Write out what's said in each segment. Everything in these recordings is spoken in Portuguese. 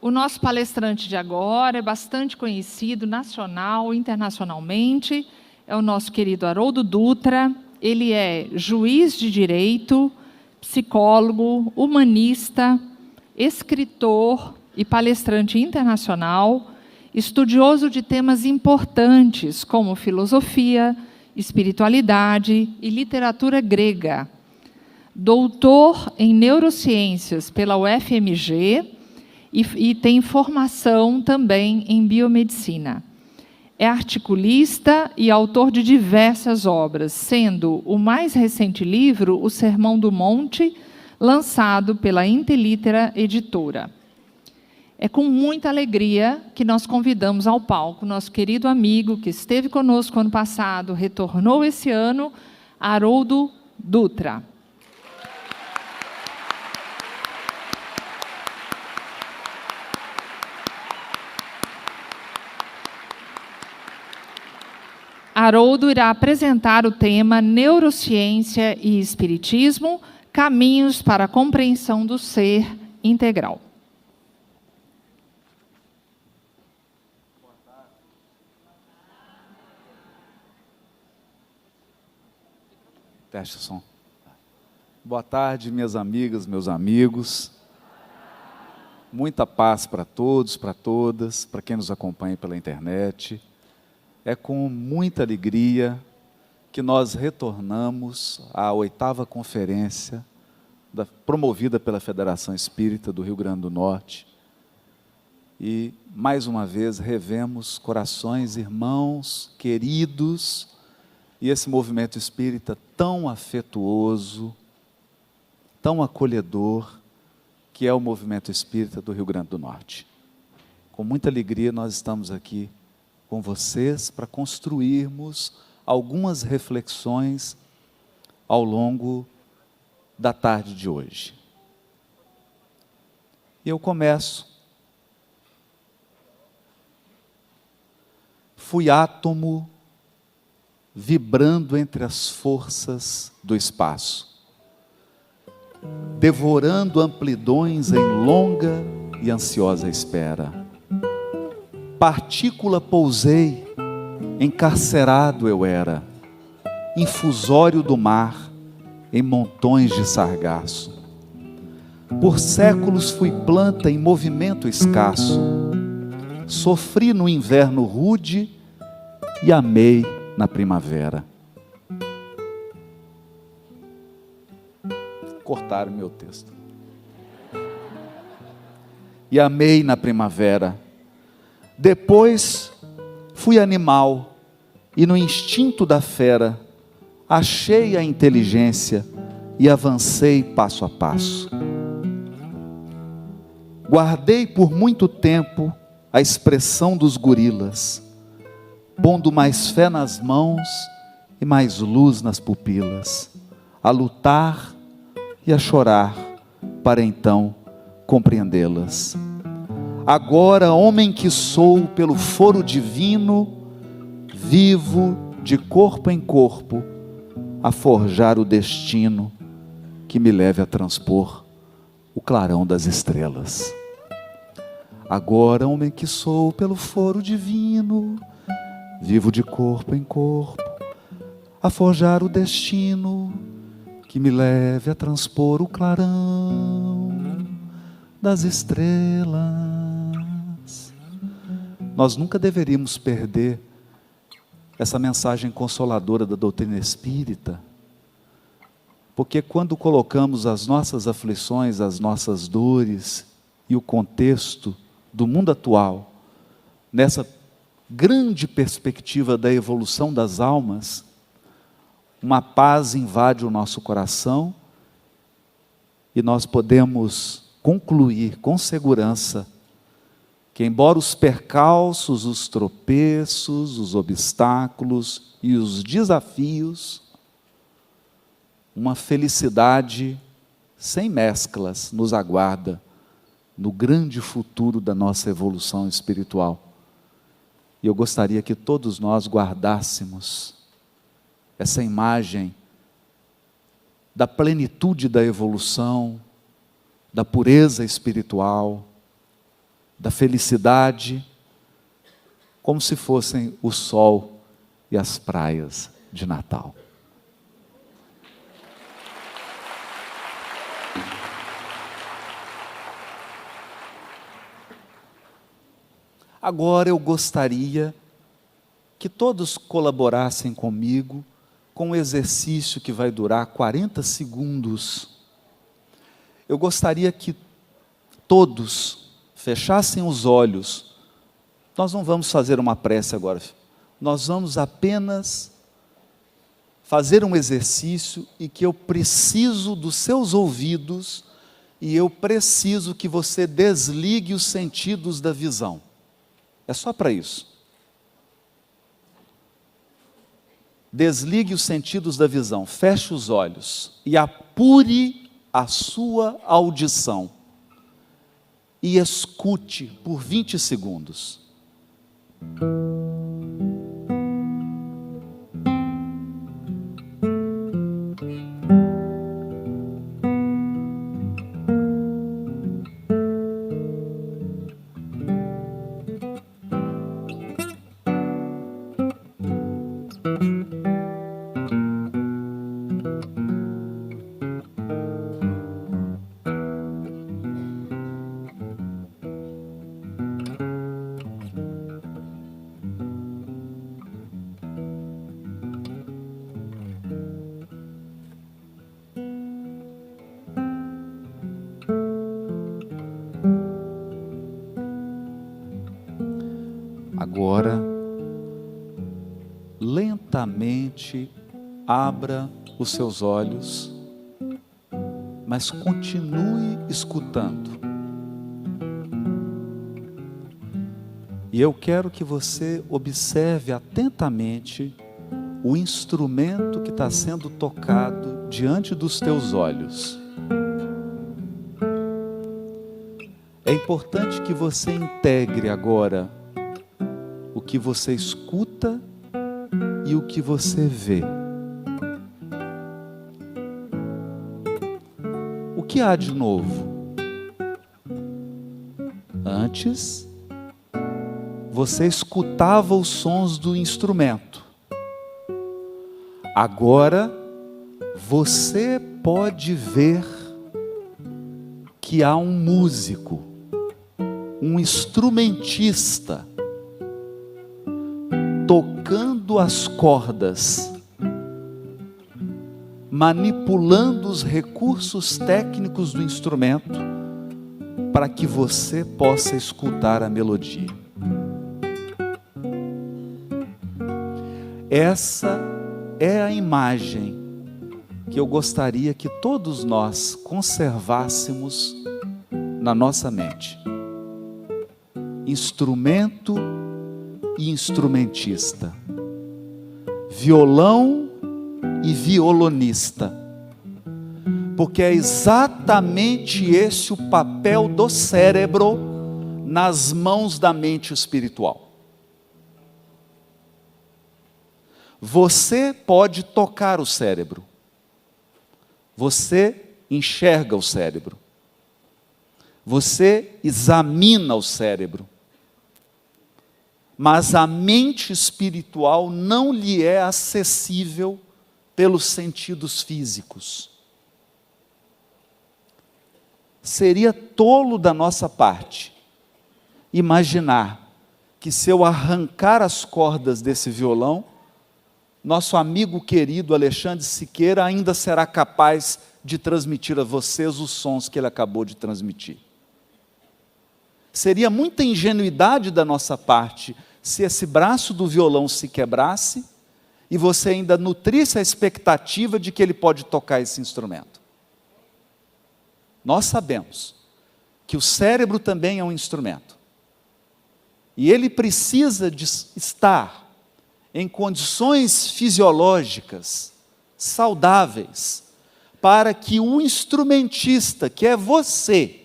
O nosso palestrante de agora é bastante conhecido nacional e internacionalmente, é o nosso querido Haroldo Dutra. Ele é juiz de direito, psicólogo, humanista, escritor e palestrante internacional, estudioso de temas importantes como filosofia, espiritualidade e literatura grega. Doutor em neurociências pela UFMG e tem formação também em biomedicina. É articulista e autor de diversas obras, sendo o mais recente livro O Sermão do Monte, lançado pela Intelitera Editora. É com muita alegria que nós convidamos ao palco nosso querido amigo, que esteve conosco ano passado, retornou esse ano, Haroldo Dutra. Haroldo irá apresentar o tema Neurociência e Espiritismo, caminhos para a compreensão do ser integral. Teste o som. Boa tarde, minhas amigas, meus amigos. Muita paz para todos, para todas, para quem nos acompanha pela internet. É com muita alegria que nós retornamos à 8ª conferência promovida pela Federação Espírita do Rio Grande do Norte. E, mais uma vez, revemos corações, irmãos, queridos, e esse movimento espírita tão afetuoso, tão acolhedor, que é o movimento espírita do Rio Grande do Norte. Com muita alegria nós estamos aqui com vocês para construirmos algumas reflexões ao longo da tarde de hoje. E eu começo. Fui átomo vibrando entre as forças do espaço, devorando amplidões em longa e ansiosa espera. Partícula pousei, encarcerado eu era, infusório do mar, em montões de sargaço. Por séculos fui planta em movimento escasso, sofri no inverno rude e amei na primavera. Cortaram meu texto. E amei na primavera. Depois fui animal e no instinto da fera achei a inteligência e avancei passo a passo. Guardei por muito tempo a expressão dos gorilas, pondo mais fé nas mãos e mais luz nas pupilas, a lutar e a chorar para então compreendê-las. Agora, homem que sou pelo foro divino, vivo de corpo em corpo, a forjar o destino que me leve a transpor o clarão das estrelas. Agora, homem que sou pelo foro divino, vivo de corpo em corpo, a forjar o destino que me leve a transpor o clarão das estrelas. Nós nunca deveríamos perder essa mensagem consoladora da doutrina espírita, porque quando colocamos as nossas aflições, as nossas dores e o contexto do mundo atual nessa grande perspectiva da evolução das almas, uma paz invade o nosso coração e nós podemos concluir com segurança que, embora os percalços, os tropeços, os obstáculos e os desafios, uma felicidade sem mesclas nos aguarda no grande futuro da nossa evolução espiritual. E eu gostaria que todos nós guardássemos essa imagem da plenitude da evolução, da pureza espiritual da felicidade, como se fossem o sol e as praias de Natal. Agora eu gostaria que todos colaborassem comigo com um exercício que vai durar 40 segundos. Eu gostaria que todos fechassem os olhos. Nós não vamos fazer uma prece agora. Nós vamos apenas fazer um exercício e que eu preciso dos seus ouvidos e eu preciso que você desligue os sentidos da visão. É só para isso. Desligue os sentidos da visão, feche os olhos e apure a sua audição. E escute por 20 segundos. Agora, lentamente, abra os seus olhos, mas continue escutando. E eu quero que você observe atentamente o instrumento que está sendo tocado diante dos teus olhos. É importante que você integre agora o que você escuta e o que você vê. O que há de novo? Antes, você escutava os sons do instrumento. Agora, você pode ver que há um músico, um instrumentista, tocando as cordas, manipulando os recursos técnicos do instrumento, para que você possa escutar a melodia. Essa é a imagem que eu gostaria que todos nós conservássemos na nossa mente. Instrumento e instrumentista, violão e violonista, porque é exatamente esse o papel do cérebro nas mãos da mente espiritual. Você pode tocar o cérebro, você enxerga o cérebro, você examina o cérebro, mas a mente espiritual não lhe é acessível pelos sentidos físicos. Seria tolo da nossa parte imaginar que, se eu arrancar as cordas desse violão, nosso amigo querido Alexandre Siqueira ainda será capaz de transmitir a vocês os sons que ele acabou de transmitir. Seria muita ingenuidade da nossa parte se esse braço do violão se quebrasse e você ainda nutrisse a expectativa de que ele pode tocar esse instrumento. Nós sabemos que o cérebro também é um instrumento. E ele precisa de estar em condições fisiológicas saudáveis para que o instrumentista, que é você,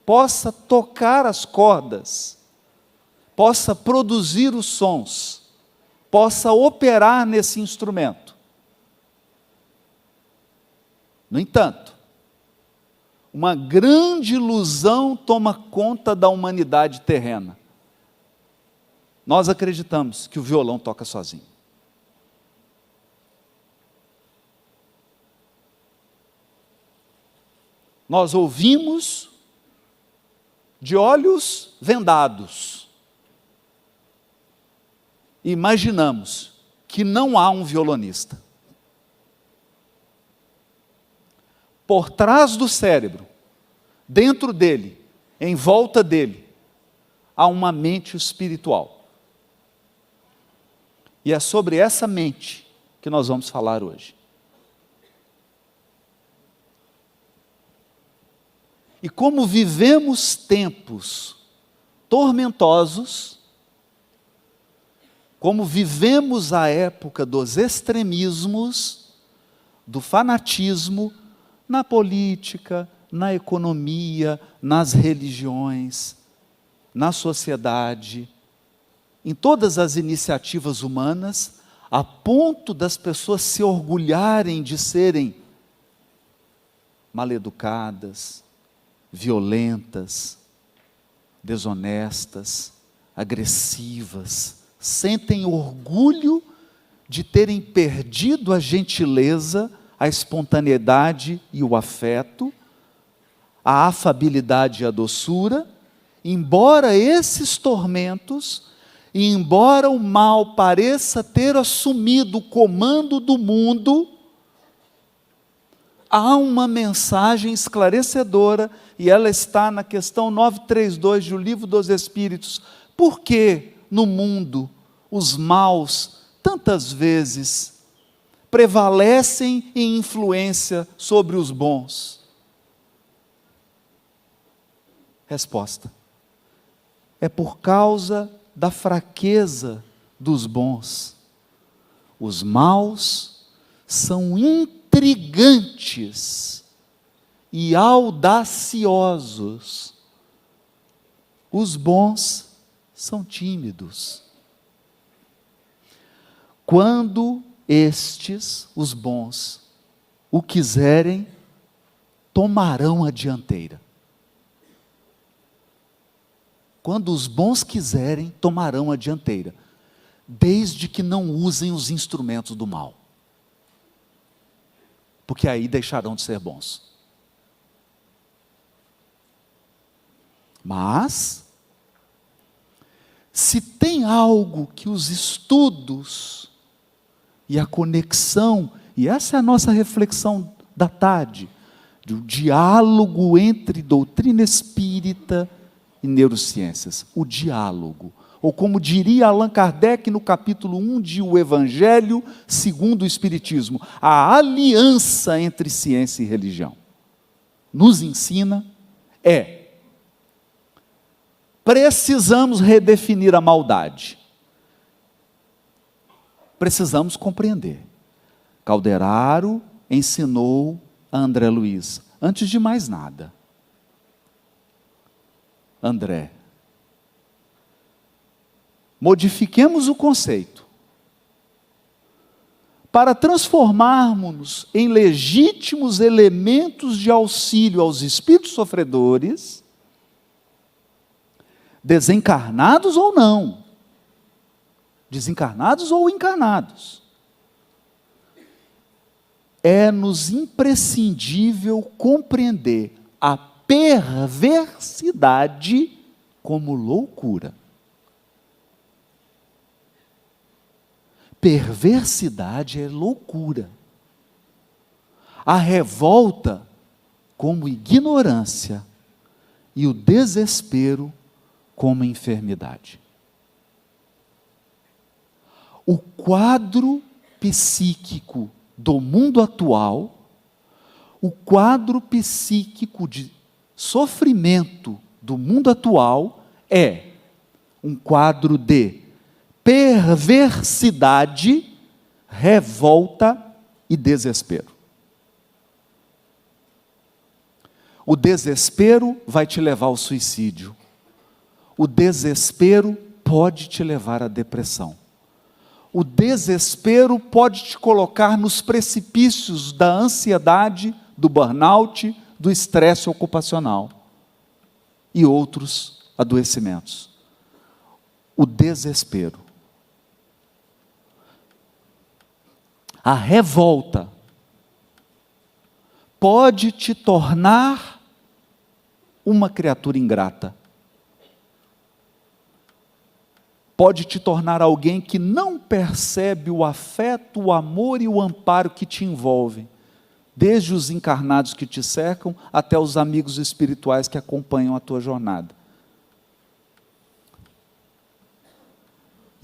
possa tocar as cordas, possa produzir os sons, possa operar nesse instrumento. No entanto, uma grande ilusão toma conta da humanidade terrena. Nós acreditamos que o violão toca sozinho. Nós ouvimos de olhos vendados. Imaginamos que não há um violonista. Por trás do cérebro, dentro dele, em volta dele, há uma mente espiritual. E é sobre essa mente que nós vamos falar hoje. E como vivemos tempos tormentosos, como vivemos a época dos extremismos, do fanatismo, na política, na economia, nas religiões, na sociedade, em todas as iniciativas humanas, a ponto das pessoas se orgulharem de serem maleducadas, violentas, desonestas, agressivas, sentem orgulho de terem perdido a gentileza, a espontaneidade e o afeto, a afabilidade e a doçura, embora esses tormentos, e embora o mal pareça ter assumido o comando do mundo, há uma mensagem esclarecedora, e ela está na questão 932 do Livro dos Espíritos. Por que no mundo os maus tantas vezes prevalecem em influência sobre os bons? Resposta: é por causa da fraqueza dos bons. Os maus são intrigantes e audaciosos. Os bons são tímidos. Quando estes, os bons, o quiserem, tomarão a dianteira. Quando os bons quiserem, tomarão a dianteira, desde que não usem os instrumentos do mal. Porque aí deixarão de ser bons. Mas, se tem algo que os estudos e a conexão, e essa é a nossa reflexão da tarde, do diálogo entre doutrina espírita e neurociências, o diálogo, ou como diria Allan Kardec no capítulo 1 de O Evangelho segundo o Espiritismo, a aliança entre ciência e religião, nos ensina precisamos redefinir a maldade, precisamos compreender. Calderaro ensinou a André Luiz, antes de mais nada, André, modifiquemos o conceito para transformarmos-nos em legítimos elementos de auxílio aos espíritos sofredores, desencarnados ou não, desencarnados ou encarnados. É-nos imprescindível compreender a perversidade como loucura. Perversidade é loucura. A revolta como ignorância e o desespero como enfermidade. O quadro psíquico do mundo atual, o quadro psíquico de sofrimento do mundo atual é um quadro de perversidade, revolta e desespero. O desespero vai te levar ao suicídio. O desespero pode te levar à depressão. O desespero pode te colocar nos precipícios da ansiedade, do burnout, do estresse ocupacional e outros adoecimentos. O desespero. A revolta pode te tornar uma criatura ingrata. Pode te tornar alguém que não percebe o afeto, o amor e o amparo que te envolvem, desde os encarnados que te cercam até os amigos espirituais que acompanham a tua jornada.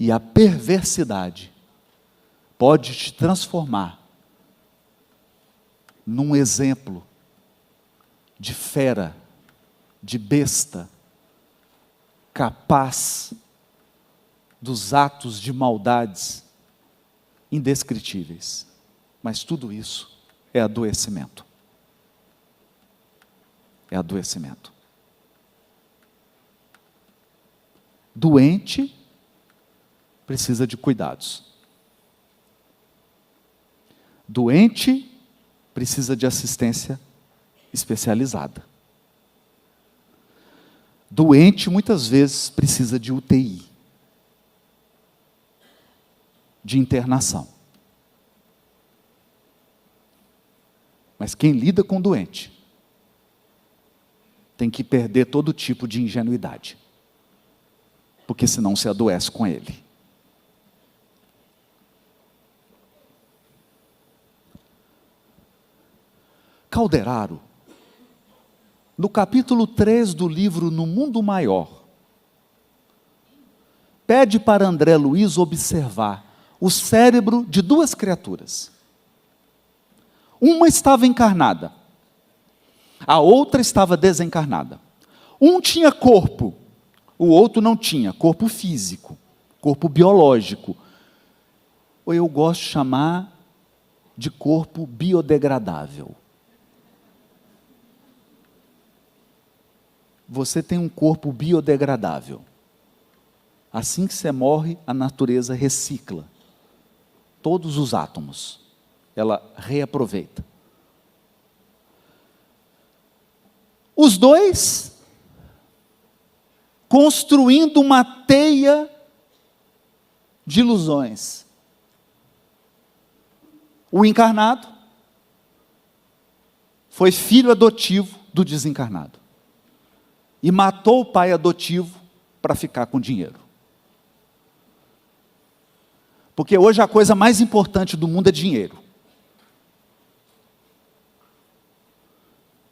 E a perversidade pode te transformar num exemplo de fera, de besta, capaz dos atos de maldades indescritíveis. Mas tudo isso é adoecimento. É adoecimento. Doente precisa de cuidados. Doente precisa de assistência especializada. Doente muitas vezes precisa de UTI, de internação. Mas quem lida com doente tem que perder todo tipo de ingenuidade, porque senão se adoece com ele. Calderaro, no capítulo 3 do livro No Mundo Maior, pede para André Luiz observar o cérebro de duas criaturas. Uma estava encarnada, a outra estava desencarnada. Um tinha corpo, o outro não tinha, corpo físico, corpo biológico. Ou eu gosto de chamar de corpo biodegradável. Você tem um corpo biodegradável. Assim que você morre, a natureza recicla todos os átomos. Ela reaproveita. Os dois construindo uma teia de ilusões. O encarnado foi filho adotivo do desencarnado e matou o pai adotivo para ficar com dinheiro. Porque hoje a coisa mais importante do mundo é dinheiro.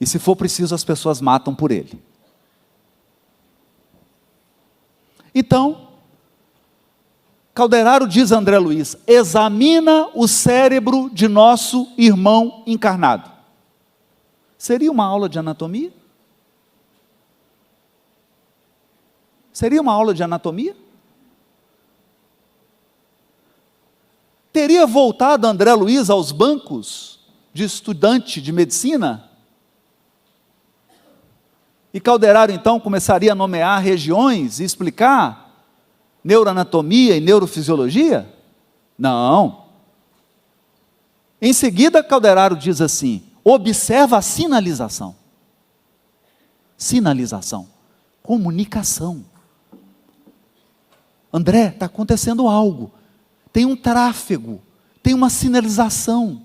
E se for preciso, as pessoas matam por ele. Então, Calderaro diz a André Luiz: examina o cérebro de nosso irmão encarnado. Seria uma aula de anatomia? Seria uma aula de anatomia? Teria voltado André Luiz aos bancos de estudante de medicina? E Calderaro então começaria a nomear regiões e explicar neuroanatomia e neurofisiologia? Não. Em seguida, Calderaro diz assim: observa a sinalização. Sinalização, comunicação. André, está acontecendo algo. Tem um tráfego, tem uma sinalização.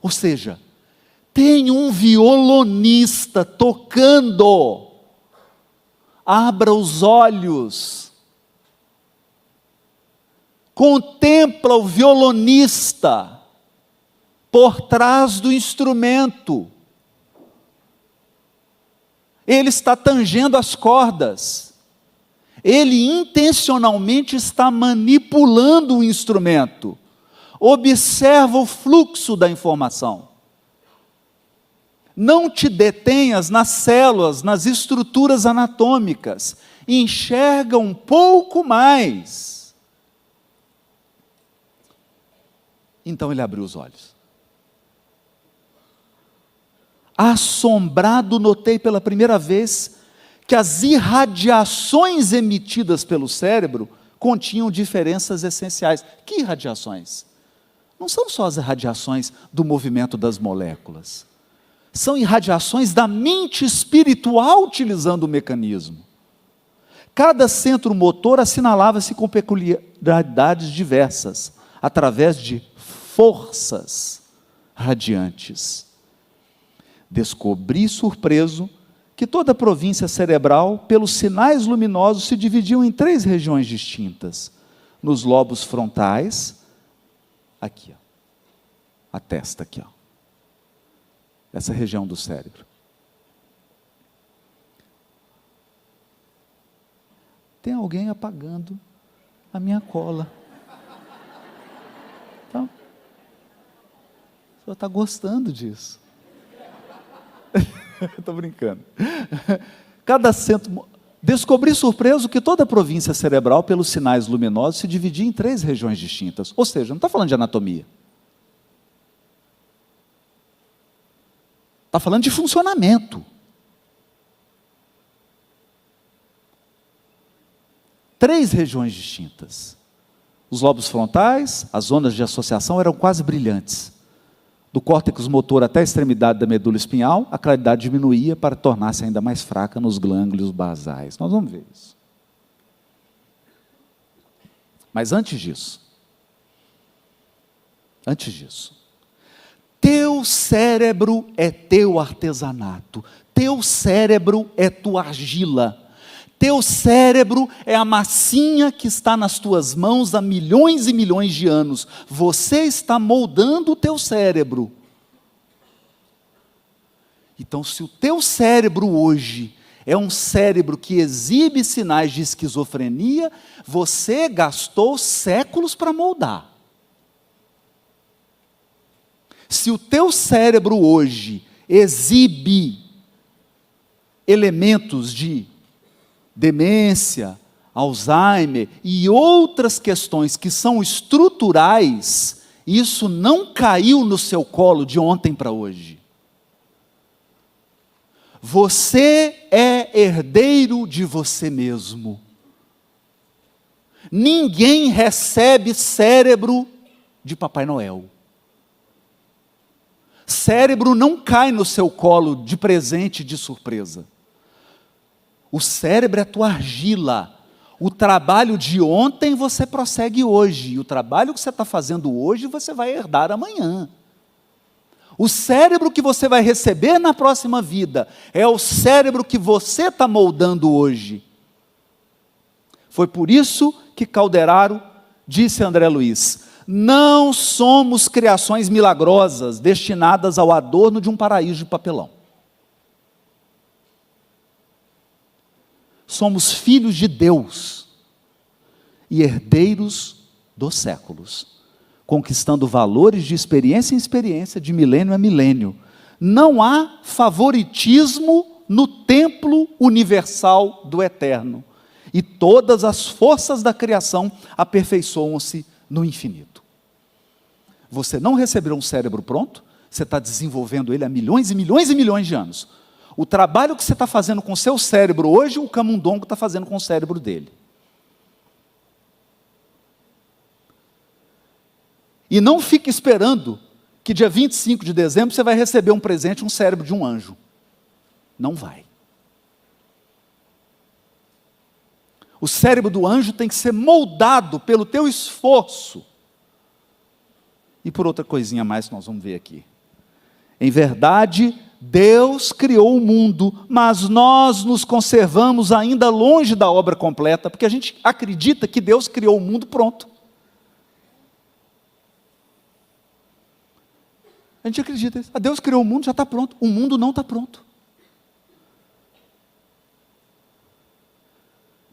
Ou seja, tem um violonista tocando. Abra os olhos. Contempla o violonista por trás do instrumento. Ele está tangendo as cordas. Ele intencionalmente está manipulando o instrumento. Observa o fluxo da informação. Não te detenhas nas células, nas estruturas anatômicas. Enxerga um pouco mais. Então ele abriu os olhos. Assombrado, notei pela primeira vez que as irradiações emitidas pelo cérebro continham diferenças essenciais. Que irradiações? Não são só as irradiações do movimento das moléculas. são irradiações da mente espiritual utilizando o mecanismo. Cada centro motor assinalava-se com peculiaridades diversas, através de forças radiantes. Descobri, surpreso, que toda a província cerebral, pelos sinais luminosos, se dividiu em 3 regiões distintas. Nos lobos frontais, aqui, ó, a testa aqui, ó, essa região do cérebro. Tem alguém apagando a minha cola. Então, o senhor está gostando disso. Estou brincando. Cada centro... Descobri surpreso que toda a província cerebral, pelos sinais luminosos, se dividia em 3 regiões distintas. Ou seja, não está falando de anatomia. Está falando de funcionamento. 3 regiões distintas. Os lobos frontais, as zonas de associação eram quase brilhantes. Do córtex motor até a extremidade da medula espinhal, a claridade diminuía para tornar-se ainda mais fraca nos gânglios basais. Nós vamos ver isso. Mas antes disso, teu cérebro é teu artesanato, teu cérebro é tua argila, teu cérebro é a massinha que está nas tuas mãos há milhões e milhões de anos. Você está moldando o teu cérebro. Então, se o teu cérebro hoje é um cérebro que exibe sinais de esquizofrenia, você gastou séculos para moldar. Se o teu cérebro hoje exibe elementos de demência, Alzheimer e outras questões que são estruturais, isso não caiu no seu colo de ontem para hoje. Você é herdeiro de você mesmo. Ninguém recebe cérebro de Papai Noel. Cérebro não cai no seu colo de presente, de surpresa. O cérebro é tua argila. O trabalho de ontem você prossegue hoje. E o trabalho que você está fazendo hoje você vai herdar amanhã. O cérebro que você vai receber na próxima vida é o cérebro que você está moldando hoje. Foi por isso que Calderaro disse a André Luiz: não somos criações milagrosas destinadas ao adorno de um paraíso de papelão. Somos filhos de Deus e herdeiros dos séculos, conquistando valores de experiência em experiência, de milênio a milênio. Não há favoritismo no templo universal do eterno. E todas as forças da criação aperfeiçoam-se no infinito. Você não recebeu um cérebro pronto, você está desenvolvendo ele há milhões e milhões e milhões de anos. O trabalho que você está fazendo com o seu cérebro hoje, o camundongo está fazendo com o cérebro dele. E não fique esperando que dia 25 de dezembro você vai receber um presente, um cérebro de um anjo. Não vai. O cérebro do anjo tem que ser moldado pelo teu esforço. E por outra coisinha mais que nós vamos ver aqui. Em verdade, Deus criou o mundo, mas nós nos conservamos ainda longe da obra completa, porque a gente acredita que Deus criou o mundo pronto. A gente acredita isso. Deus criou o mundo, já está pronto. O mundo não está pronto.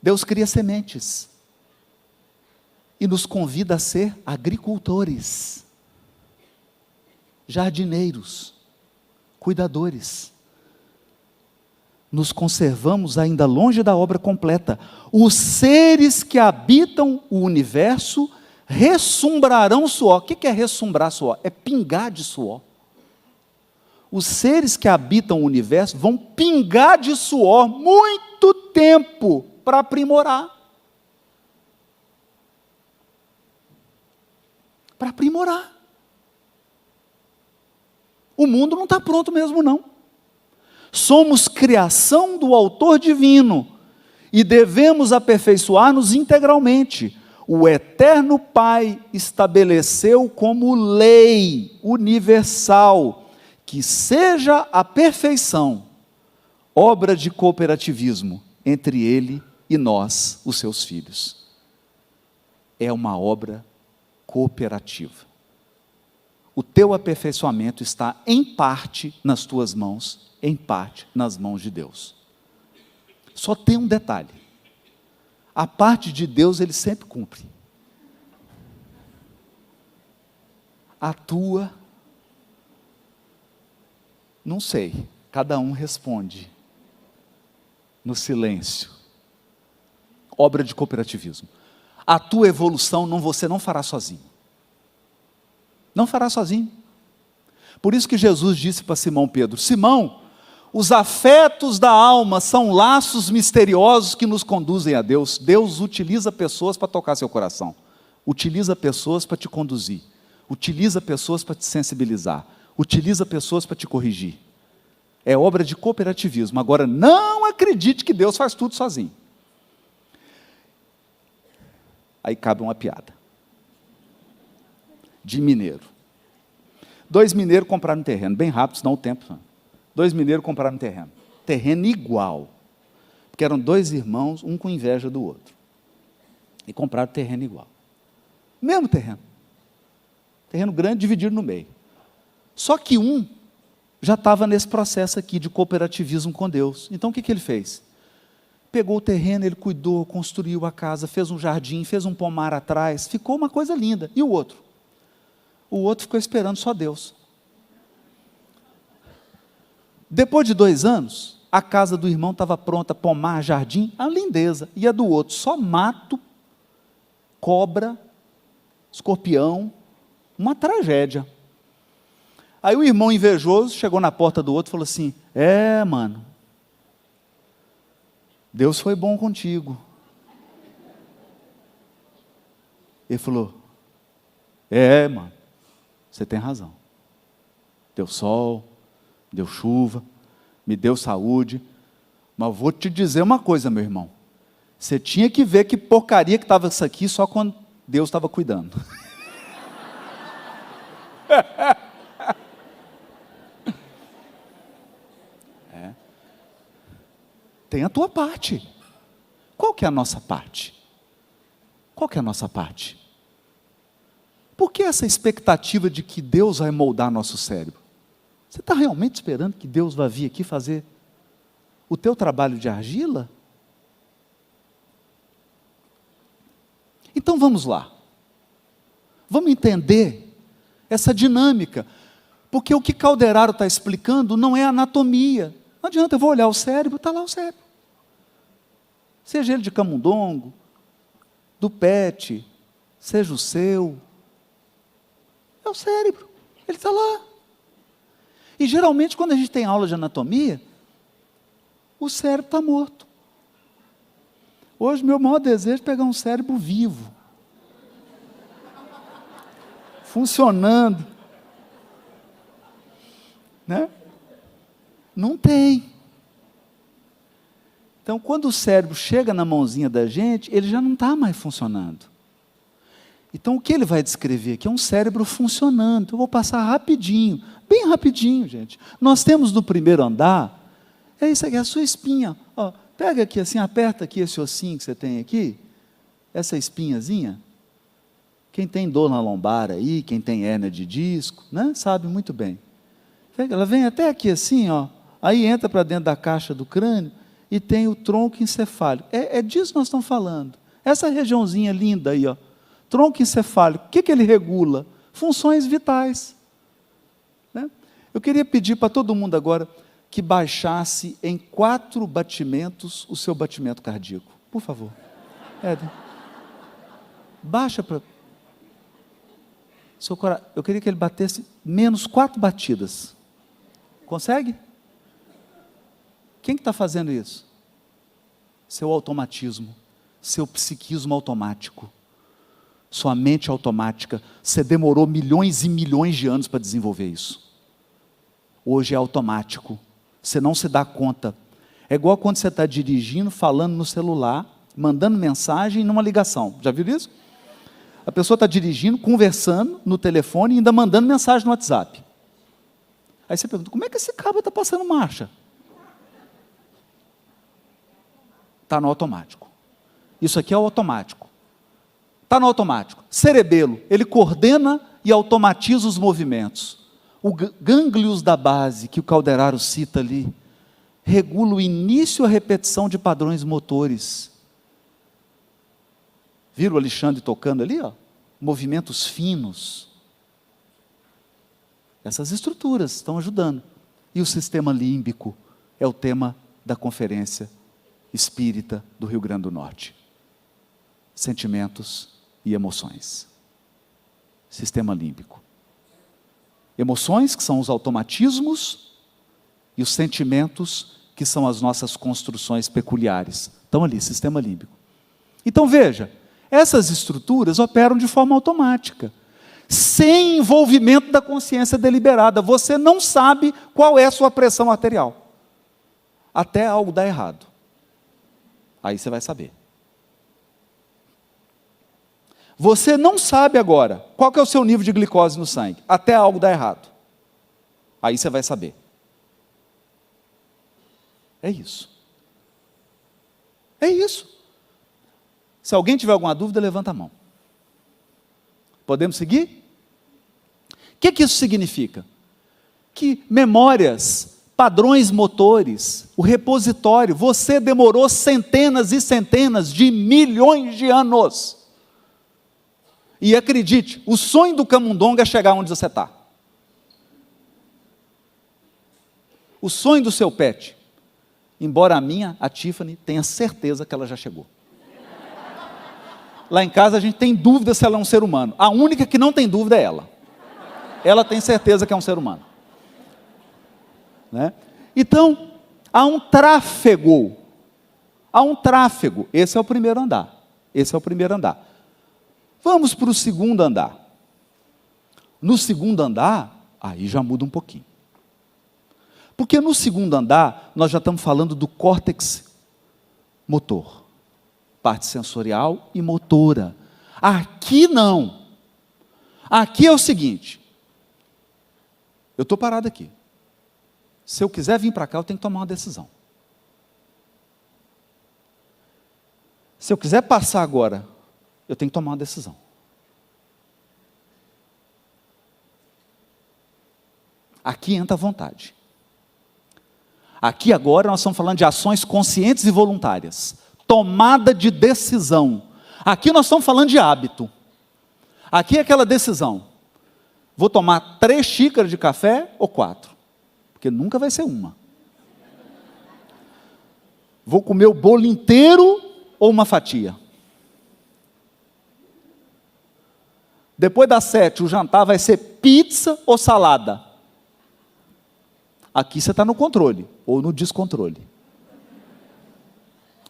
Deus cria sementes e nos convida a ser agricultores, jardineiros, cuidadores. Nos conservamos ainda longe da obra completa. Os seres que habitam o universo ressumbrarão suor. O que é ressumbrar suor? É pingar de suor. Os seres que habitam o universo vão pingar de suor muito tempo para aprimorar. Para aprimorar. O mundo não está pronto mesmo, não. Somos criação do autor divino e devemos aperfeiçoar-nos integralmente. O eterno Pai estabeleceu como lei universal que seja a perfeição obra de cooperativismo entre Ele e nós, os seus filhos. É uma obra cooperativa. O teu aperfeiçoamento está em parte nas tuas mãos, em parte nas mãos de Deus. Só tem um detalhe: a parte de Deus Ele sempre cumpre. A tua, não sei, cada um responde no silêncio. Obra de cooperativismo. A tua evolução você não fará sozinho. Não fará sozinho. Por isso que Jesus disse para Simão Pedro: Simão, os afetos da alma são laços misteriosos que nos conduzem a Deus. Deus utiliza pessoas para tocar seu coração, utiliza pessoas para te conduzir, utiliza pessoas para te sensibilizar, utiliza pessoas para te corrigir. É obra de cooperativismo. Agora, não acredite que Deus faz tudo sozinho. Aí cabe uma piada de mineiro. 2 mineiros compraram um terreno, bem rápido, senão o tempo. 2 mineiros compraram um terreno igual, porque eram 2 irmãos, um com inveja do outro, e compraram terreno igual, mesmo terreno grande, dividido no meio. Só que um já estava nesse processo aqui de cooperativismo com Deus. Então o que ele fez? Pegou o terreno, ele cuidou, construiu a casa, fez um jardim, fez um pomar atrás, ficou uma coisa linda. E o outro? O outro ficou esperando só Deus. Depois de 2 anos, a casa do irmão estava pronta, pomar, jardim, a lindeza. E a do outro, só mato, cobra, escorpião, uma tragédia. Aí o irmão invejoso chegou na porta do outro e falou assim: mano, Deus foi bom contigo. Ele falou: mano, você tem razão. Deu sol, deu chuva, me deu saúde, mas vou te dizer uma coisa, meu irmão, você tinha que ver que porcaria que estava isso aqui só quando Deus estava cuidando. Tem a tua parte. Qual que é a nossa parte? Qual que é a nossa parte? Por que essa expectativa de que Deus vai moldar nosso cérebro? Você está realmente esperando que Deus vai vir aqui fazer o teu trabalho de argila? Então vamos lá. Vamos entender essa dinâmica. Porque o que Calderaro está explicando não é anatomia. Não adianta, eu vou olhar o cérebro, está lá o cérebro. Seja ele de camundongo, do pet, seja o seu. É o cérebro, ele está lá. E geralmente quando a gente tem aula de anatomia, o cérebro está morto. Hoje meu maior desejo é pegar um cérebro vivo, funcionando, né? Não tem. Então, quando o cérebro chega na mãozinha da gente, ele já não está mais funcionando. Então, o que ele vai descrever aqui é um cérebro funcionando. Eu vou passar rapidinho, bem rapidinho, gente. Nós temos no primeiro andar, é isso aqui, a sua espinha. Ó, pega aqui assim, aperta aqui esse ossinho que você tem aqui, essa espinhazinha. Quem tem dor na lombar aí, quem tem hérnia de disco, né, sabe muito bem. Ela vem até aqui assim, ó, aí entra para dentro da caixa do crânio, e tem o tronco encefálico. É disso que nós estamos falando. Essa regiãozinha linda aí, ó, tronco encefálico, o que ele regula? Funções vitais. Né? Eu queria pedir para todo mundo agora que baixasse em 4 batimentos o seu batimento cardíaco. Por favor. Éder. Baixa para... Eu queria que ele batesse menos 4 batidas. Consegue? Quem que está fazendo isso? Seu automatismo, seu psiquismo automático, sua mente automática. Você demorou milhões e milhões de anos para desenvolver isso. Hoje é automático. Você não se dá conta. É igual quando você está dirigindo, falando no celular, mandando mensagem numa ligação. Já viu isso? A pessoa está dirigindo, conversando no telefone e ainda mandando mensagem no WhatsApp. Aí você pergunta, como é que esse cabo está passando marcha? Está no automático. Isso aqui é o automático. Está no automático. Cerebelo, ele coordena e automatiza os movimentos. O gânglios da base, que o Calderaro cita ali, regula o início e a repetição de padrões motores. Viram o Alexandre tocando ali? Ó? Movimentos finos. Essas estruturas estão ajudando. E o sistema límbico é o tema da Conferência Espírita do Rio Grande do Norte. Sentimentos e emoções. Sistema límbico. Emoções, que são os automatismos, e os sentimentos, que são as nossas construções peculiares. Estão ali, sistema límbico. Então veja, essas estruturas operam de forma automática, sem envolvimento da consciência deliberada. Você não sabe qual é a sua pressão arterial, até algo dar errado. Aí você vai saber. Você não sabe agora qual que é o seu nível de glicose no sangue, até algo dar errado. Aí você vai saber. É isso. É isso. Se alguém tiver alguma dúvida, levanta a mão. Podemos seguir? O que isso significa? Que memórias, padrões motores, o repositório, você demorou centenas e centenas de milhões de anos. E acredite, o sonho do camundongo é chegar onde você está. O sonho do seu pet, embora a Tiffany, tenha certeza que ela já chegou. Lá em casa a gente tem dúvida se ela é um ser humano. A única que não tem dúvida é ela. Ela tem certeza que é um ser humano. Né? Então, há um tráfego. Há um tráfego. Esse é o primeiro andar. Esse é o primeiro andar. Vamos para o segundo andar. No segundo andar, aí já muda um pouquinho. Porque no segundo andar, nós já estamos falando do córtex motor. Parte sensorial e motora. Aqui não. Aqui é o seguinte. Eu estou parado aqui. Se eu quiser vir para cá, eu tenho que tomar uma decisão. Se eu quiser passar agora, eu tenho que tomar uma decisão. Aqui entra a vontade. Aqui agora nós estamos falando de ações conscientes e voluntárias. Tomada de decisão. Aqui nós estamos falando de hábito. Aqui é aquela decisão. Vou tomar 3 xícaras de café ou 4? Porque nunca vai ser uma. Vou comer o bolo inteiro ou uma fatia? Depois das 7, o jantar vai ser pizza ou salada? Aqui você está no controle ou no descontrole.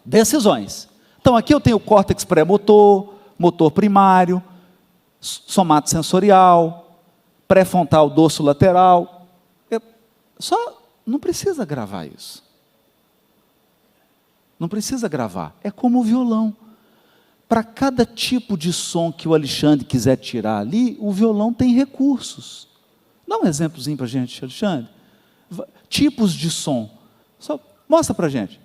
Decisões. Então aqui eu tenho o córtex pré-motor, motor primário, somatosensorial, pré-frontal dorsolateral. Só não precisa gravar isso. Não precisa gravar. É como o violão. Para cada tipo de som que o Alexandre quiser tirar ali, o violão tem recursos. Dá um exemplozinho para a gente, Alexandre. Tipos de som. Só mostra para a gente.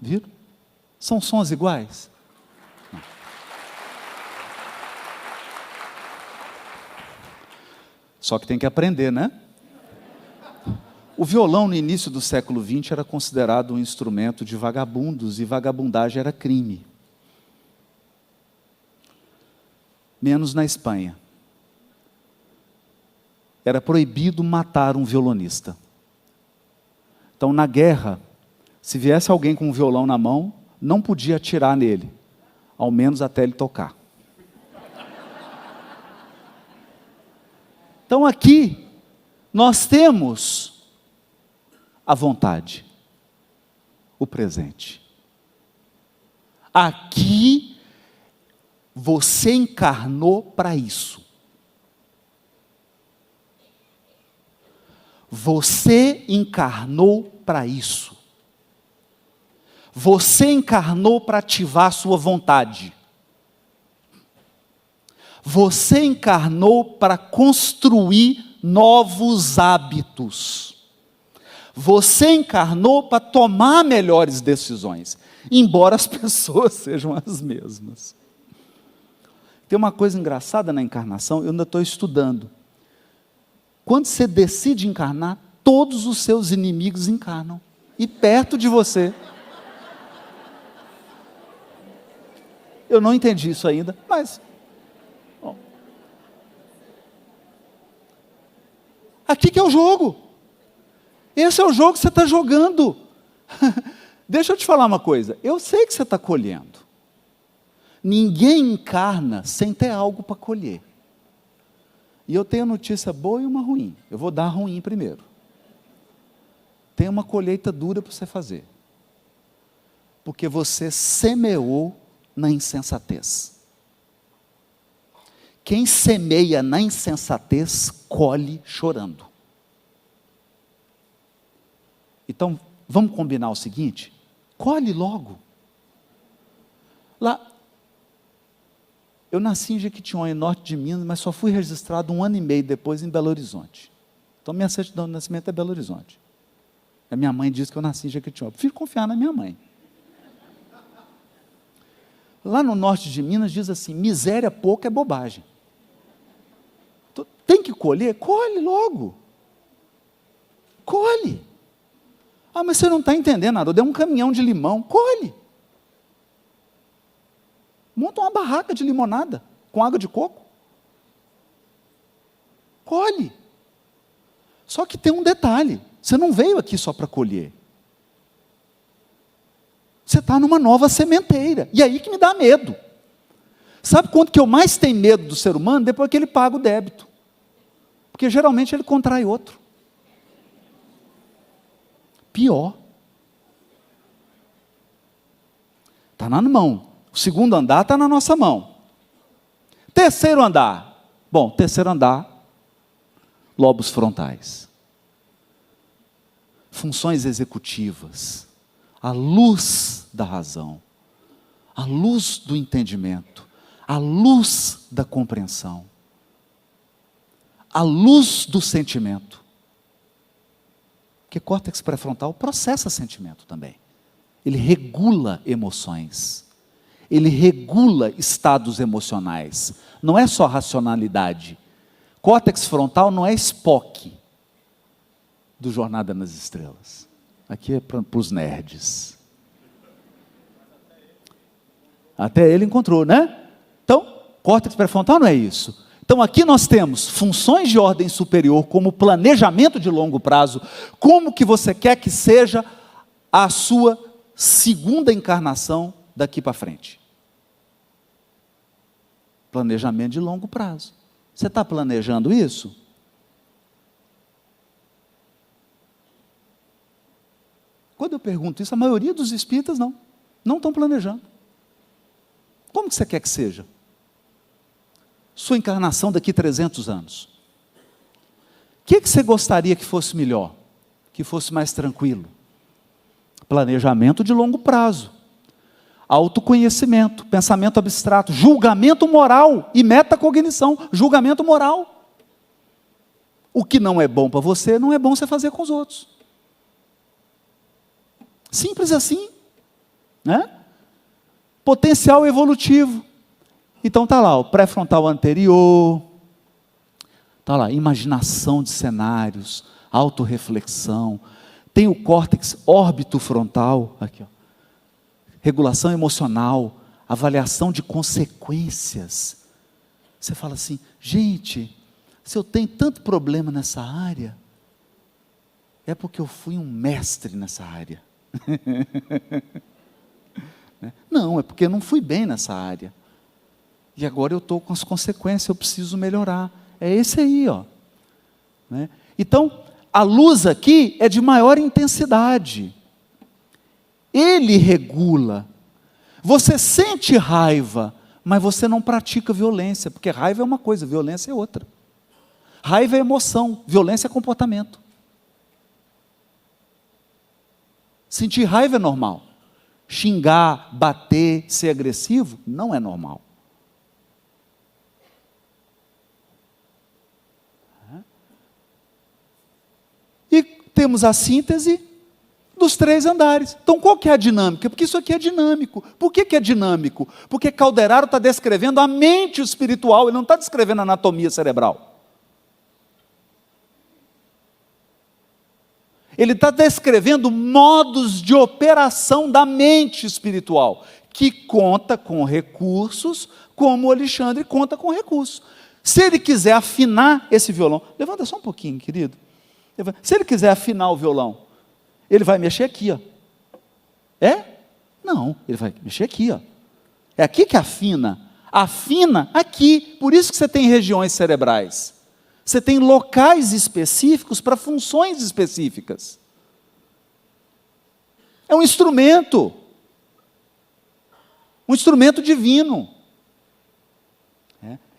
Viram? São sons iguais? Não. Só que tem que aprender, né? O violão, no início do século XX, era considerado um instrumento de vagabundos, e vagabundagem era crime. Menos na Espanha. Era proibido matar um violonista. Então, na guerra, se viesse alguém com um violão na mão, não podia atirar nele, ao menos até ele tocar. Então, aqui, nós temos a vontade, o presente. Aqui, você encarnou para isso. Você encarnou para isso. Você encarnou para ativar a sua vontade. Você encarnou para construir novos hábitos. Você encarnou para tomar melhores decisões, embora as pessoas sejam as mesmas. Tem uma coisa engraçada na encarnação, eu ainda estou estudando. Quando você decide encarnar, todos os seus inimigos encarnam, e perto de você. Eu não entendi isso ainda, mas... Bom. Aqui que é o jogo. Esse é o jogo que você está jogando. Deixa eu te falar uma coisa. Eu sei que você está colhendo. Ninguém encarna sem ter algo para colher. E eu tenho notícia boa e uma ruim. Eu vou dar a ruim primeiro. Tem uma colheita dura para você fazer. Porque você semeou na insensatez. Quem semeia na insensatez, colhe chorando. Então, vamos combinar o seguinte? Colhe logo. Lá, eu nasci em Jequitinhonha, norte de Minas, mas só fui registrado 1 ano e meio depois em Belo Horizonte. Então, minha certidão de nascimento é Belo Horizonte. A minha mãe diz que eu nasci em Jequitinhonha. Eu prefiro confiar na minha mãe. Lá no norte de Minas diz assim, miséria pouca é bobagem. Então, tem que colher? Colhe logo. Colhe. Ah, mas você não está entendendo nada. Eu dei um caminhão de limão. Colhe. Monta uma barraca de limonada com água de coco. Colhe. Só que tem um detalhe. Você não veio aqui só para colher. Você está numa nova sementeira. E aí que me dá medo. Sabe quanto que eu mais tenho medo do ser humano? Depois que ele paga o débito. Porque geralmente ele contrai outro. Pior. Está na mão. O segundo andar está na nossa mão. Terceiro andar. Bom, terceiro andar, lobos frontais. Funções executivas. A luz da razão. A luz do entendimento. A luz da compreensão. A luz do sentimento. Porque córtex pré-frontal processa sentimento também. Ele regula emoções. Ele regula estados emocionais. Não é só racionalidade. Córtex frontal não é Spock do Jornada nas Estrelas. Aqui é para os nerds. Até ele encontrou, né? Então, córtex pré-frontal não é isso. Então aqui nós temos funções de ordem superior, como planejamento de longo prazo, como que você quer que seja a sua segunda encarnação daqui para frente. Planejamento de longo prazo. Você está planejando isso? Quando eu pergunto isso, a maioria dos espíritas não estão planejando. Como que você quer que seja? Sua encarnação daqui 300 anos. O que você gostaria que fosse melhor? Que fosse mais tranquilo? Planejamento de longo prazo. Autoconhecimento, pensamento abstrato, julgamento moral e metacognição, julgamento moral. O que não é bom para você, não é bom você fazer com os outros. Simples assim, né? Potencial evolutivo. Então está lá, o pré-frontal anterior, está lá, imaginação de cenários, autorreflexão, tem o córtex órbito-frontal, aqui, ó, regulação emocional, avaliação de consequências. Você fala assim, gente, se eu tenho tanto problema nessa área, é porque eu fui um mestre nessa área. Não, é porque eu não fui bem nessa área. E agora eu estou com as consequências, eu preciso melhorar. É esse aí, ó. Né? Então, a luz aqui é de maior intensidade. Ele regula. Você sente raiva, mas você não pratica violência, porque raiva é uma coisa, violência é outra. Raiva é emoção, violência é comportamento. Sentir raiva é normal. Xingar, bater, ser agressivo, não é normal. E temos a síntese dos 3 andares. Então, qual que é a dinâmica? Porque isso aqui é dinâmico. Por que é dinâmico? Porque Calderaro está descrevendo a mente espiritual, ele não está descrevendo a anatomia cerebral. Ele está descrevendo modos de operação da mente espiritual, que conta com recursos, como o Alexandre conta com recursos. Se ele quiser afinar esse violão, levanta só um pouquinho, querido. Se ele quiser afinar o violão, ele vai mexer aqui, ó. É? Não, ele vai mexer aqui, ó. É aqui que afina. Afina aqui. Por isso que você tem regiões cerebrais. Você tem locais específicos para funções específicas. É um instrumento divino.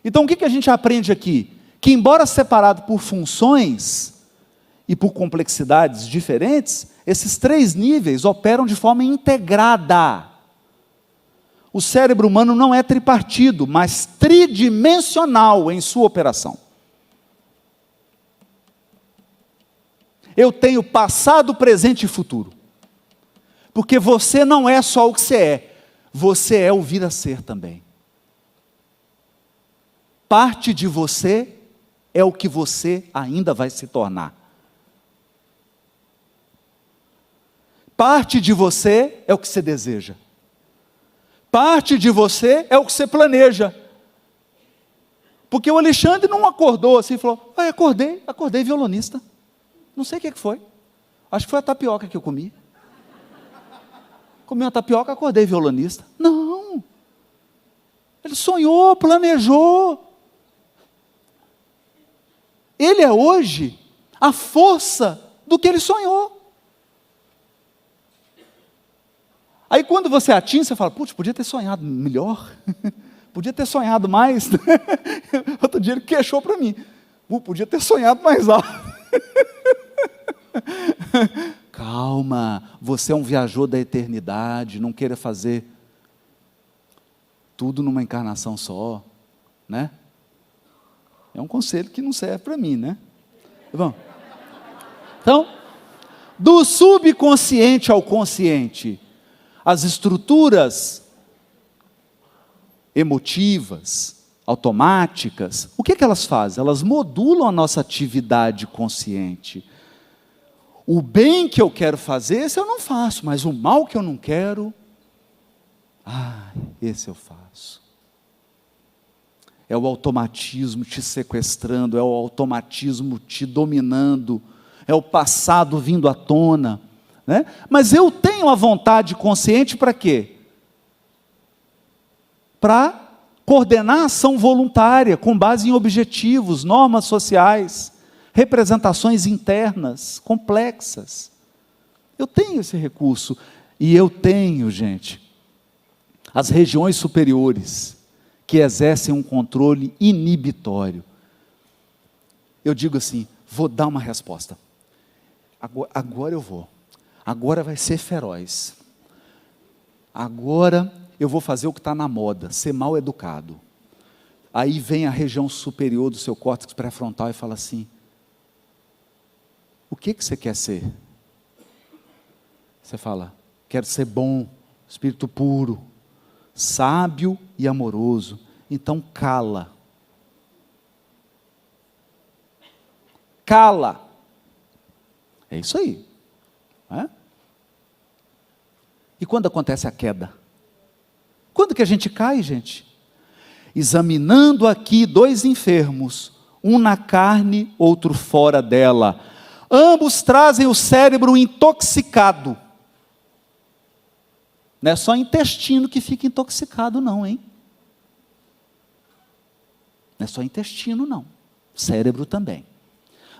Então, o que a gente aprende aqui? Que, embora separado por funções e por complexidades diferentes, esses 3 níveis operam de forma integrada. O cérebro humano não é tripartido, mas tridimensional em sua operação. Eu tenho passado, presente e futuro. Porque você não é só o que você é o vir a ser também. Parte de você é o que você ainda vai se tornar. Parte de você é o que você deseja. Parte de você é o que você planeja. Porque o Alexandre não acordou assim e falou: acordei violonista. Não sei o que foi. Acho que foi a tapioca que eu comi. Comi uma tapioca, acordei violonista. Não. Ele sonhou, planejou. Ele é hoje a força do que ele sonhou. Aí quando você atinge, você fala: putz, podia ter sonhado melhor. Podia ter sonhado mais. Outro dia ele queixou para mim: podia ter sonhado mais alto. Calma, você é um viajor da eternidade, não queira fazer tudo numa encarnação só, né? É um conselho que não serve para mim, né? Bom, então, do subconsciente ao consciente, as estruturas emotivas, automáticas, o que elas fazem? Elas modulam a nossa atividade consciente. O bem que eu quero fazer, esse eu não faço, mas o mal que eu não quero, esse eu faço. É o automatismo te sequestrando, é o automatismo te dominando, é o passado vindo à tona, né? Mas eu tenho a vontade consciente para quê? Para coordenar a ação voluntária, com base em objetivos, normas sociais, representações internas, complexas. Eu tenho esse recurso, e eu tenho, gente, as regiões superiores, que exercem um controle inibitório. Eu digo assim: vou dar uma resposta. Agora eu vou. Agora vai ser feroz. Agora eu vou fazer o que está na moda, ser mal educado. Aí vem a região superior do seu córtex pré-frontal e fala assim: o que você quer ser? Você fala: quero ser bom, espírito puro, sábio e amoroso. Então cala. Cala. É isso aí. É? E quando acontece a queda? Quando que a gente cai, gente? Examinando aqui 2 enfermos, um na carne, outro fora dela. Ambos trazem o cérebro intoxicado. Não é só intestino que fica intoxicado, não, hein? Não é só intestino, não. Cérebro também.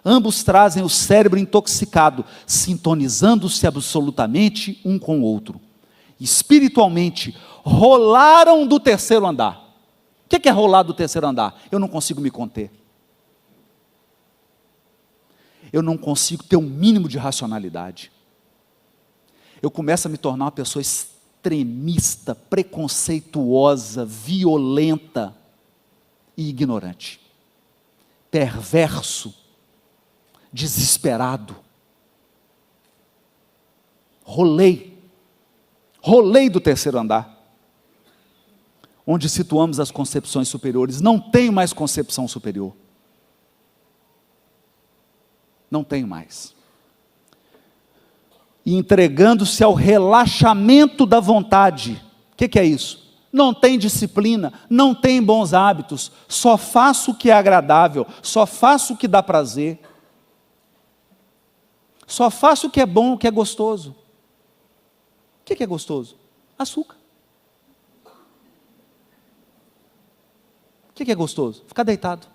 Ambos trazem o cérebro intoxicado, sintonizando-se absolutamente um com o outro. Espiritualmente, rolaram do terceiro andar. O que é rolar do terceiro andar? Eu não consigo me conter. Eu não consigo ter um mínimo de racionalidade. Eu começo a me tornar uma pessoa extremista, preconceituosa, violenta e ignorante. Perverso, desesperado. Rolei do terceiro andar, onde situamos as concepções superiores. Não tenho mais concepção superior. Não tenho mais. E entregando-se ao relaxamento da vontade. O que é isso? Não tem disciplina, não tem bons hábitos, só faço o que é agradável, só faço o que dá prazer, só faço o que é bom, o que é gostoso. O que é gostoso? Açúcar. O que é gostoso? Ficar deitado.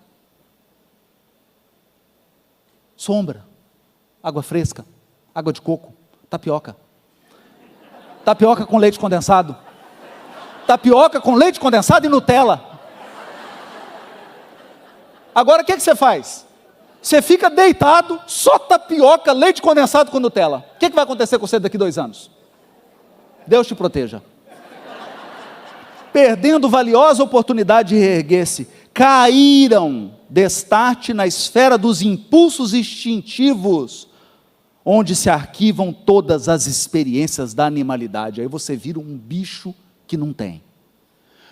Sombra, água fresca, água de coco, tapioca. Tapioca com leite condensado. Tapioca com leite condensado e Nutella. Agora o que você faz? Você fica deitado, só tapioca, leite condensado com Nutella. O que vai acontecer com você daqui 2 anos? Deus te proteja. Perdendo valiosa oportunidade de reerguer-se, caíram destarte na esfera dos impulsos instintivos, onde se arquivam todas as experiências da animalidade. Aí você vira um bicho que não tem.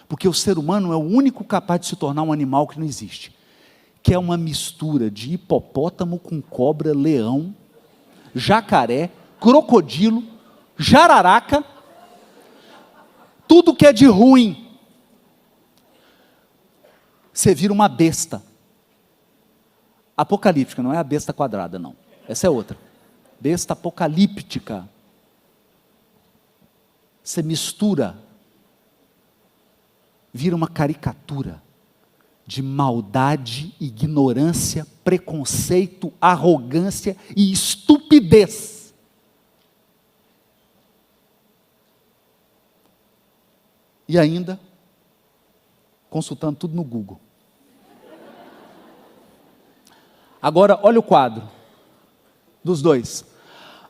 Porque o ser humano é o único capaz de se tornar um animal que não existe, que é uma mistura de hipopótamo com cobra, leão, jacaré, crocodilo, jararaca, tudo que é de ruim. Você vira uma besta apocalíptica, não é a besta quadrada, não. Essa é outra. Besta apocalíptica. Você mistura, vira uma caricatura de maldade, ignorância, preconceito, arrogância e estupidez. E ainda, consultando tudo no Google. Agora, olha o quadro dos dois.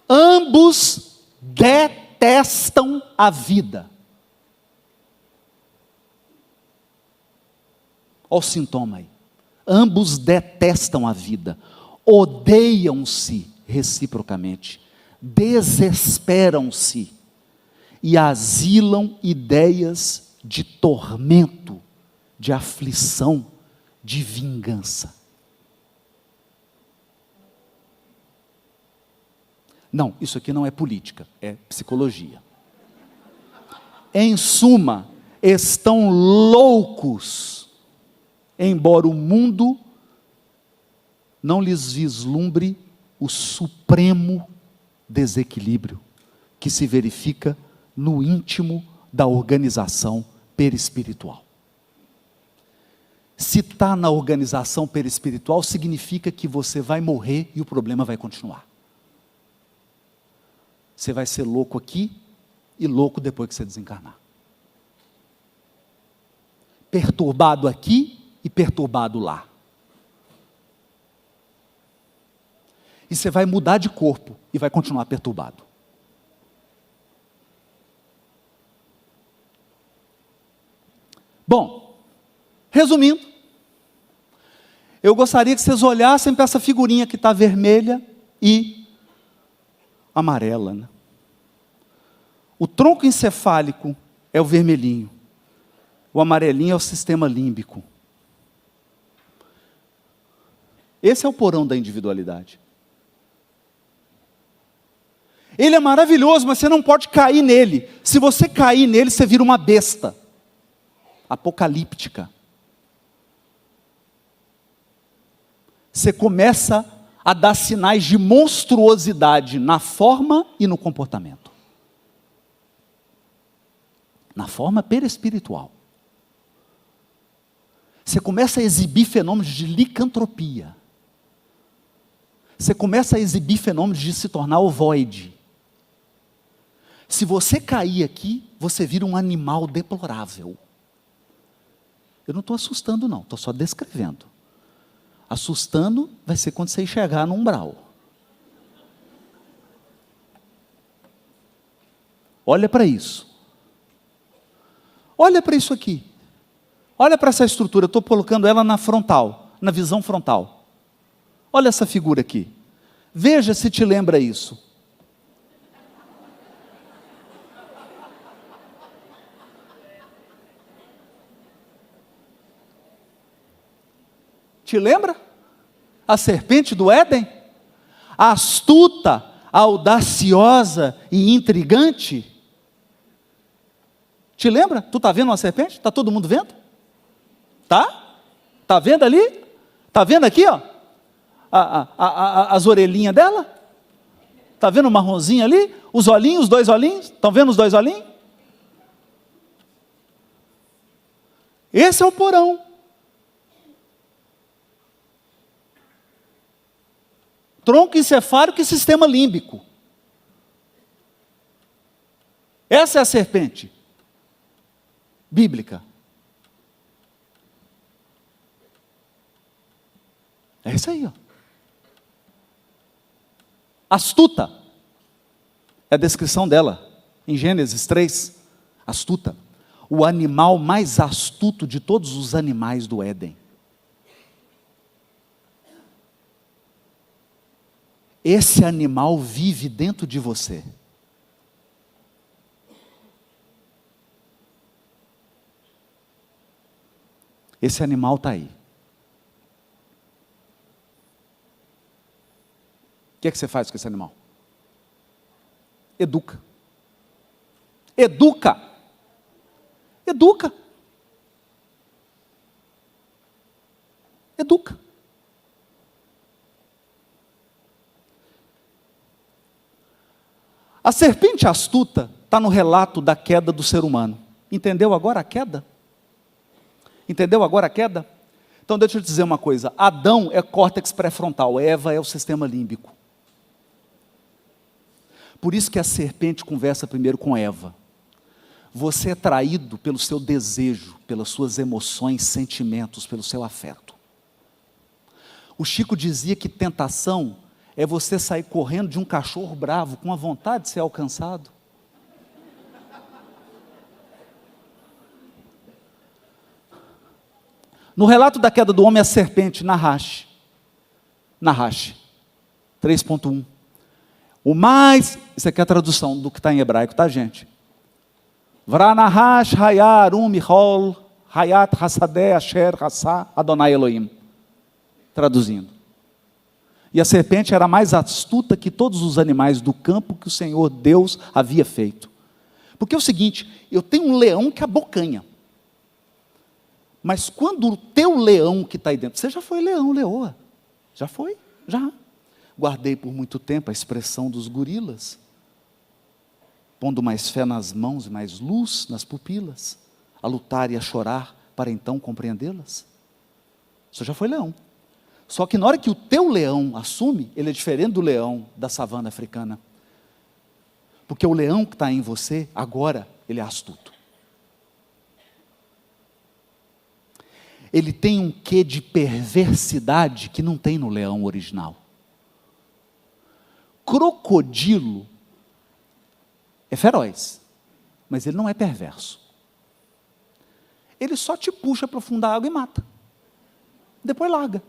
Ambos detestam a vida. Olha o sintoma aí. Ambos detestam a vida. Odeiam-se reciprocamente. Desesperam-se. E asilam ideias de tormento, de aflição, de vingança. Não, isso aqui não é política, é psicologia. Em suma, estão loucos, embora o mundo não lhes vislumbre o supremo desequilíbrio que se verifica no íntimo da organização perispiritual. Se está na organização perispiritual, significa que você vai morrer e o problema vai continuar. Você vai ser louco aqui e louco depois que você desencarnar. Perturbado aqui e perturbado lá. E você vai mudar de corpo e vai continuar perturbado. Bom, resumindo, eu gostaria que vocês olhassem para essa figurinha que está vermelha e amarela, né? O tronco encefálico é o vermelhinho, o amarelinho é o sistema límbico. Esse é o porão da individualidade. Ele é maravilhoso, mas você não pode cair nele. Se você cair nele, você vira uma besta apocalíptica. Você começa a dar sinais de monstruosidade na forma e no comportamento. Na forma perispiritual. Você começa a exibir fenômenos de licantropia. Você começa a exibir fenômenos de se tornar ovoide. Se você cair aqui, você vira um animal deplorável. Eu não estou assustando não, estou só descrevendo. Assustando vai ser quando você chegar no umbral. Olha para isso. Olha para isso aqui. Olha para essa estrutura, estou colocando ela na frontal, na visão frontal. Olha essa figura aqui. Veja se te lembra isso. Te lembra? A serpente do Éden? A astuta, audaciosa e intrigante? Te lembra? Tu está vendo uma serpente? Está todo mundo vendo? Tá? Está vendo ali? Está vendo aqui, ó? As orelhinhas dela? Está vendo o marronzinho ali? Os olhinhos, os dois olhinhos? Estão vendo os dois olhinhos? Esse é o porão. Tronco encefálico e sistema límbico. Essa é a serpente bíblica. É isso aí, ó. Astuta. É a descrição dela em Gênesis 3. Astuta. O animal mais astuto de todos os animais do Éden. Esse animal vive dentro de você. Esse animal está aí. O que é que você faz com esse animal? Educa. Educa. Educa. Educa. A serpente astuta está no relato da queda do ser humano. Entendeu agora a queda? Entendeu agora a queda? Então deixa eu te dizer uma coisa. Adão é córtex pré-frontal, Eva é o sistema límbico. Por isso que a serpente conversa primeiro com Eva. Você é traído pelo seu desejo, pelas suas emoções, sentimentos, pelo seu afeto. O Chico dizia que tentação é você sair correndo de um cachorro bravo, com a vontade de ser alcançado. No relato da queda do homem, a serpente, Nahash. Nahash, 3.1. O mais, isso aqui é a tradução do que está em hebraico, tá, gente? Vranahash hayar michol hayat hasadeh asher hasa Adonai Elohim. Traduzindo. E a serpente era mais astuta que todos os animais do campo que o Senhor Deus havia feito. Porque é o seguinte, eu tenho um leão que abocanha. Mas quando o teu leão que está aí dentro, você já foi leão, leoa? Já foi? Já. Guardei por muito tempo a expressão dos gorilas, pondo mais fé nas mãos e mais luz nas pupilas, a lutar e a chorar para então compreendê-las. Você já foi leão. Só que na hora que o teu leão assume, ele é diferente do leão da savana africana. Porque o leão que está em você, agora, ele é astuto. Ele tem um quê de perversidade que não tem no leão original. Crocodilo é feroz, mas ele não é perverso. Ele só te puxa para o fundo da água e mata. Depois larga.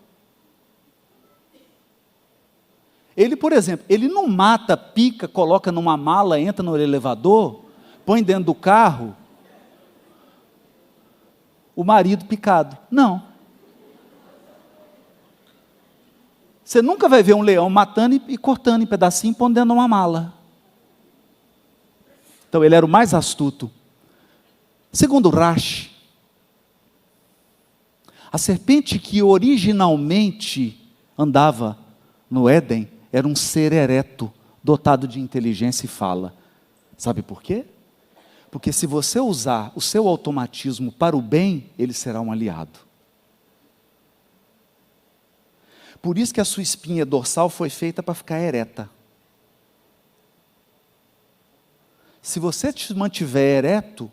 Ele, por exemplo, ele não mata, pica, coloca numa mala, entra no elevador, põe dentro do carro o marido picado. Não. Você nunca vai ver um leão matando e cortando em pedacinho, pondo dentro de uma mala. Então ele era o mais astuto. Segundo Rashi, a serpente que originalmente andava no Éden era um ser ereto, dotado de inteligência e fala. Sabe por quê? Porque se você usar o seu automatismo para o bem, ele será um aliado. Por isso que a sua espinha dorsal foi feita para ficar ereta. Se você te mantiver ereto,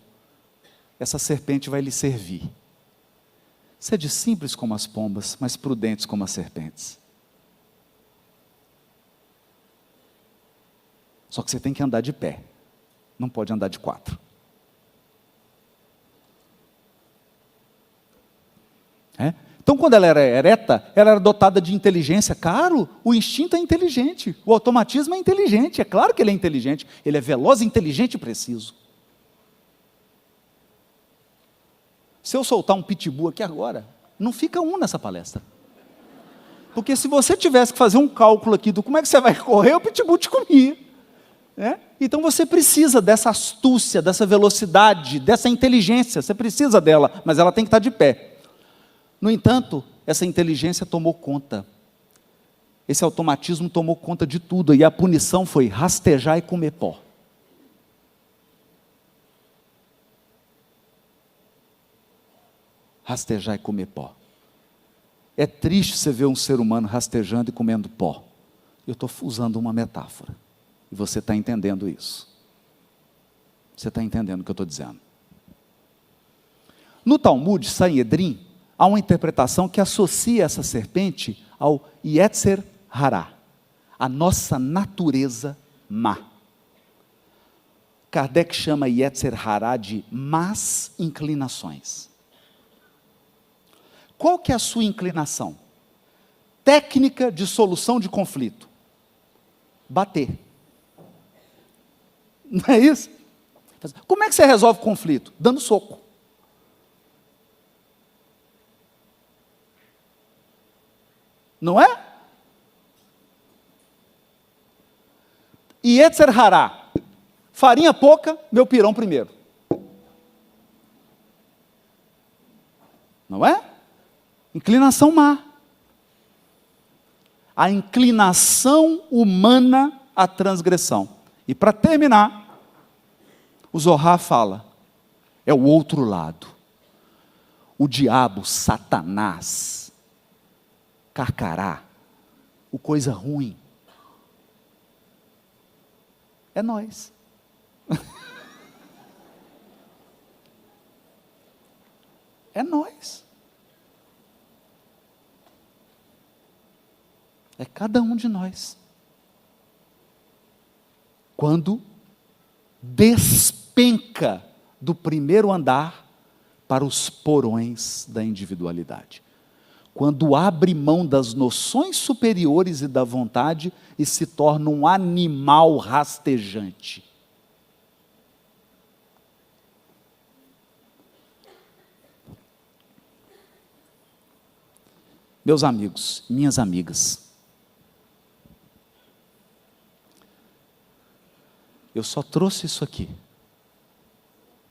essa serpente vai lhe servir. Sede simples como as pombas, mas prudentes como as serpentes. Só que você tem que andar de pé, não pode andar de quatro. Então, quando ela era ereta, ela era dotada de inteligência. Claro, o instinto é inteligente, o automatismo é inteligente, é claro que ele é inteligente, ele é veloz, inteligente e preciso. Se eu soltar um pitbull aqui agora, não fica um nessa palestra. Porque se você tivesse que fazer um cálculo aqui do como é que você vai correr, o pitbull te comia. Então você precisa dessa astúcia, dessa velocidade, dessa inteligência, você precisa dela, mas ela tem que estar de pé. No entanto, essa inteligência tomou conta, esse automatismo tomou conta de tudo, e a punição foi rastejar e comer pó. Rastejar e comer pó. É triste você ver um ser humano rastejando e comendo pó. Eu estou usando uma metáfora, e você está entendendo isso. Você está entendendo o que eu estou dizendo. No Talmud, Sanhedrin, há uma interpretação que associa essa serpente ao Yetzer Hará, a nossa natureza má. Kardec chama Yetzer Hará de más inclinações. Qual que é a sua inclinação? Técnica de solução de conflito: bater. Não é isso? Como é que você resolve conflito? Dando soco. Não é? E Yetzer Hará, farinha pouca, meu pirão primeiro. Não é? Inclinação má. A inclinação humana à transgressão. E para terminar, o Zohar fala, é o outro lado. O diabo, Satanás, Carcará, o coisa ruim, é nós. É nós. É cada um de nós. Quando despenca do primeiro andar para os porões da individualidade. Quando abre mão das noções superiores e da vontade e se torna um animal rastejante. Meus amigos, minhas amigas, eu só trouxe isso aqui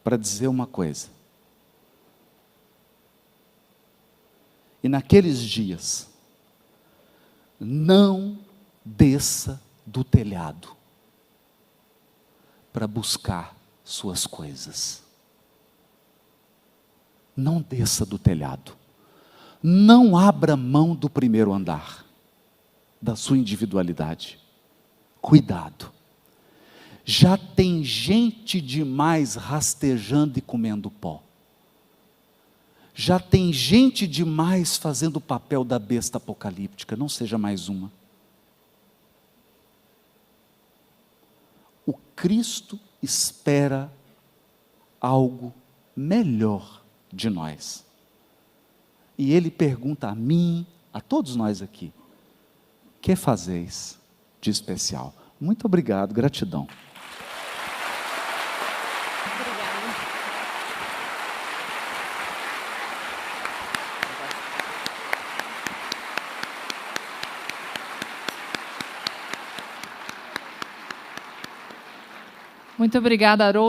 para dizer uma coisa. E naqueles dias, não desça do telhado para buscar suas coisas. Não desça do telhado. Não abra mão do primeiro andar, da sua individualidade. Cuidado. Já tem gente demais rastejando e comendo pó. Já tem gente demais fazendo o papel da besta apocalíptica, não seja mais uma. O Cristo espera algo melhor de nós. E Ele pergunta a mim, a todos nós aqui, que fazeis de especial? Muito obrigado, gratidão. Muito obrigada, Haroldo.